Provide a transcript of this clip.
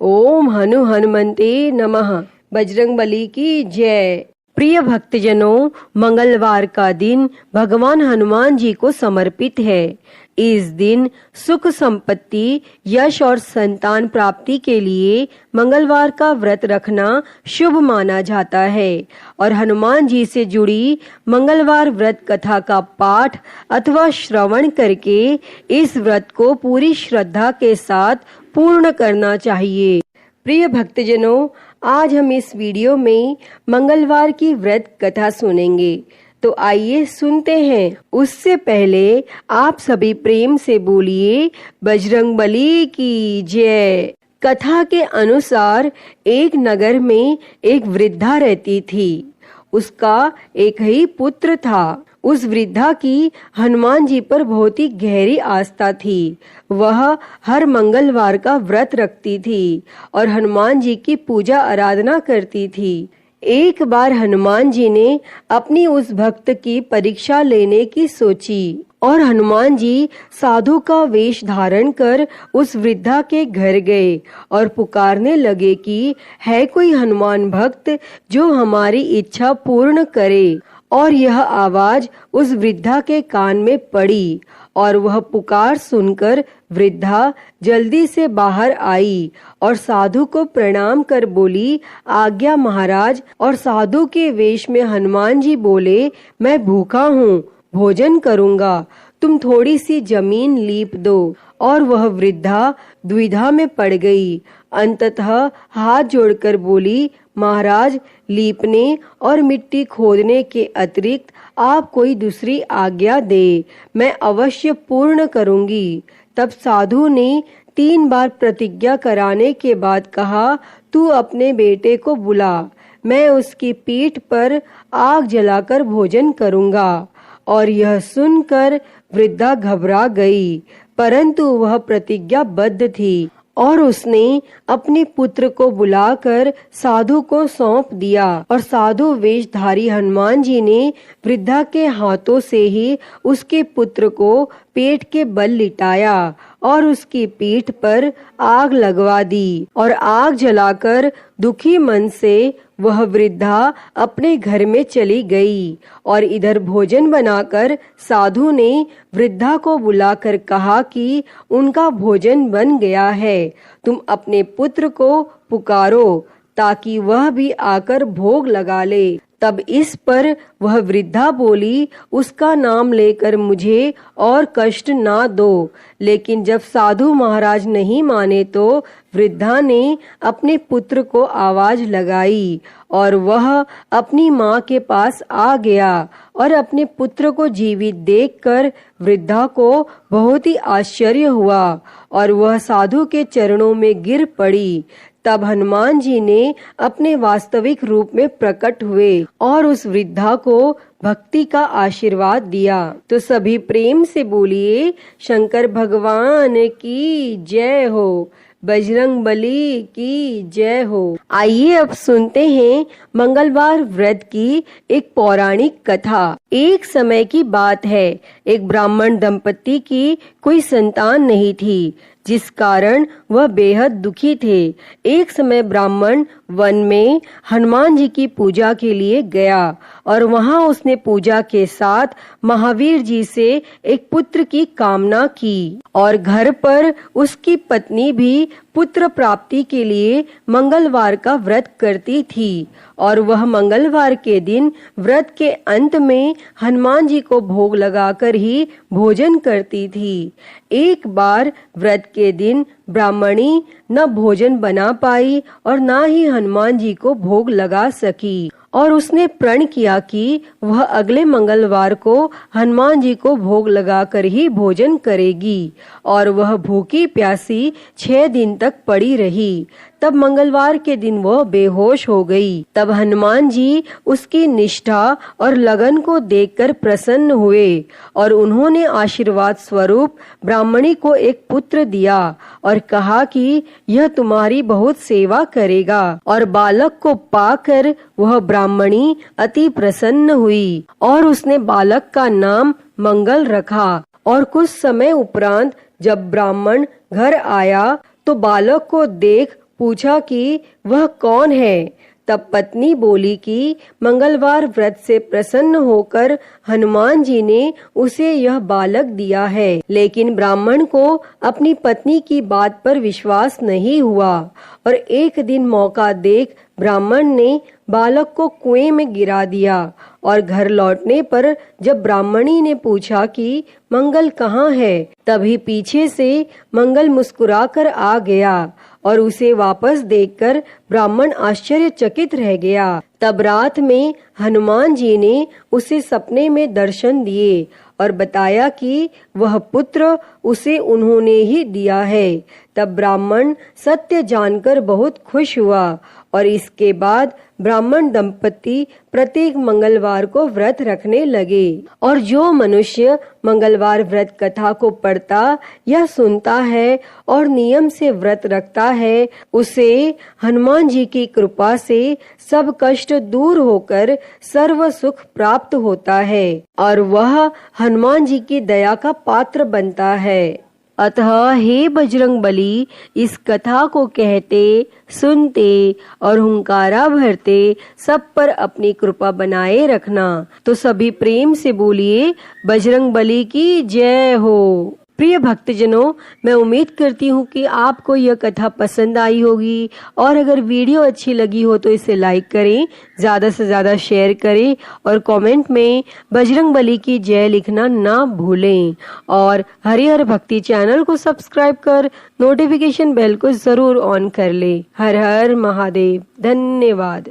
ओम हनुमंते नमः। बजरंगबली की जय। प्रिय भक्तजनों, मंगलवार का दिन भगवान हनुमान जी को समर्पित है। इस दिन सुख संपत्ति, यश और संतान प्राप्ति के लिए मंगलवार का व्रत रखना शुभ माना जाता है और हनुमान जी से जुड़ी मंगलवार व्रत कथा का पाठ अथवा श्रवण करके इस व्रत को पूरी श्रद्धा के साथ पूर्ण करना चाहिए। प्रिय भक्तजनों, आज हम इस वीडियो में मंगलवार की व्रत कथा सुनेंगे, तो आइए सुनते हैं। उससे पहले आप सभी प्रेम से बोलिए बजरंगबली की जय। कथा के अनुसार एक नगर में एक वृद्धा रहती थी। उसका एक ही पुत्र था। उस वृद्धा की हनुमान जी पर बहुत ही गहरी आस्था थी। वह हर मंगलवार का व्रत रखती थी और हनुमान जी की पूजा आराधना करती थी। एक बार हनुमान जी ने अपनी उस भक्त की परीक्षा लेने की सोची और हनुमान जी साधु का वेश धारण कर उस वृद्धा के घर गए और पुकारने लगे कि है कोई हनुमान भक्त जो हमारी इच्छा पूर्ण करे। और यह आवाज उस वृद्धा के कान में पड़ी और वह पुकार सुनकर वृद्धा जल्दी से बाहर आई और साधु को प्रणाम कर बोली, आज्ञा महाराज। और साधु के वेश में हनुमान जी बोले, मैं भूखा हूँ, भोजन करूँगा, तुम थोड़ी सी जमीन लीप दो। और वह वृद्धा द्विधा में पड़ गई। अंततः हाथ जोड़कर बोली, महाराज, लीपने और मिट्टी खोदने के अतिरिक्त आप कोई दूसरी आज्ञा दे, मैं अवश्य पूर्ण करूंगी। तब साधु ने 3 बार प्रतिज्ञा कराने के बाद कहा, तू अपने बेटे को बुला, मैं उसकी पीठ पर आग जलाकर भोजन करूंगा। और यह सुनकर वृद्धा घबरा गई, परंतु वह प्रतिज्ञाबद्ध थी और उसने अपने पुत्र को बुलाकर साधु को सौंप दिया। और साधु वेशधारी हनुमान जी ने वृद्धा के हाथों से ही उसके पुत्र को पेट के बल लिटाया और उसकी पीठ पर आग लगवा दी और आग जलाकर दुखी मन से वह वृद्धा अपने घर में चली गई। और इधर भोजन बनाकर साधु ने वृद्धा को बुलाकर कहा कि उनका भोजन बन गया है, तुम अपने पुत्र को पुकारो ताकि वह भी आकर भोग लगा ले। तब इस पर वह वृद्धा बोली, उसका नाम लेकर मुझे और कष्ट ना दो। लेकिन जब साधु महाराज नहीं माने तो वृद्धा ने अपने पुत्र को आवाज लगाई और वह अपनी माँ के पास आ गया और अपने पुत्र को जीवित देखकर वृद्धा को बहुत ही आश्चर्य हुआ और वह साधु के चरणों में गिर पड़ी। तब हनुमान जी ने अपने वास्तविक रूप में प्रकट हुए और उस वृद्धा को भक्ति का आशीर्वाद दिया। तो सभी प्रेम से बोलिए, शंकर भगवान की जय हो, बजरंगबली की जय हो। आइए अब सुनते हैं मंगलवार व्रत की एक पौराणिक कथा। एक समय की बात है, एक ब्राह्मण दंपति की कोई संतान नहीं थी, जिस कारण वह बेहद दुखी थे। एक समय ब्राह्मण वन में हनुमान जी की पूजा के लिए गया और वहां उसने पूजा के साथ महावीर जी से एक पुत्र की कामना की और घर पर उसकी पत्नी भी पुत्र प्राप्ति के लिए मंगलवार का व्रत करती थी और वह मंगलवार के दिन व्रत के अंत में हनुमान जी को भोग लगाकर ही भोजन करती थी। एक बार व्रत के दिन ब्राह्मणी न भोजन बना पाई और न ही हनुमान जी को भोग लगा सकी और उसने प्रण किया कि वह अगले मंगलवार को हनुमान जी को भोग लगाकर ही भोजन करेगी और वह भूखी प्यासी 6 दिन तक पड़ी रही। तब मंगलवार के दिन वह बेहोश हो गई। तब हनुमान जी उसकी निष्ठा और लगन को देखकर प्रसन्न हुए और उन्होंने आशीर्वाद स्वरूप ब्राह्मणी को एक पुत्र दिया और कहा कि यह तुम्हारी बहुत सेवा करेगा। और बालक को पाकर वह ब्राह्मणी अति प्रसन्न हुई और उसने बालक का नाम मंगल रखा। और कुछ समय उपरांत जब ब्राह्मण घर आया तो बालक को देख पूछा कि वह कौन है। तब पत्नी बोली कि मंगलवार व्रत से प्रसन्न होकर हनुमान जी ने उसे यह बालक दिया है। लेकिन ब्राह्मण को अपनी पत्नी की बात पर विश्वास नहीं हुआ और एक दिन मौका देख ब्राह्मण ने बालक को कुएं में गिरा दिया और घर लौटने पर जब ब्राह्मणी ने पूछा कि मंगल कहाँ है, तभी पीछे से मंगल मुस्कुराकर आ गया और उसे वापस देखकर ब्राह्मण आश्चर्यचकित रह गया। तब रात में हनुमान जी ने उसे सपने में दर्शन दिए और बताया कि वह पुत्र उसे उन्होंने ही दिया है। तब ब्राह्मण सत्य जानकर बहुत खुश हुआ और इसके बाद ब्राह्मण दंपति प्रत्येक मंगलवार को व्रत रखने लगे। और जो मनुष्य मंगलवार व्रत कथा को पढ़ता या सुनता है और नियम से व्रत रखता है, उसे हनुमान जी की कृपा से सब कष्ट दूर होकर सर्व सुख प्राप्त होता है और वह हनुमान जी की दया का पात्र बनता है। अतः हे बजरंगबली, इस कथा को कहते, सुनते और हुंकारा भरते सब पर अपनी कृपा बनाए रखना। तो सभी प्रेम से बोलिए बजरंगबली की जय हो। प्रिय भक्तजनों, मैं उम्मीद करती हूँ कि आपको यह कथा पसंद आई होगी और अगर वीडियो अच्छी लगी हो तो इसे लाइक करें, ज्यादा से ज्यादा शेयर करें और कमेंट में बजरंगबली की जय लिखना ना भूलें और हरिहर भक्ति चैनल को सब्सक्राइब कर नोटिफिकेशन बेल को जरूर ऑन कर ले। हर हर महादेव। धन्यवाद।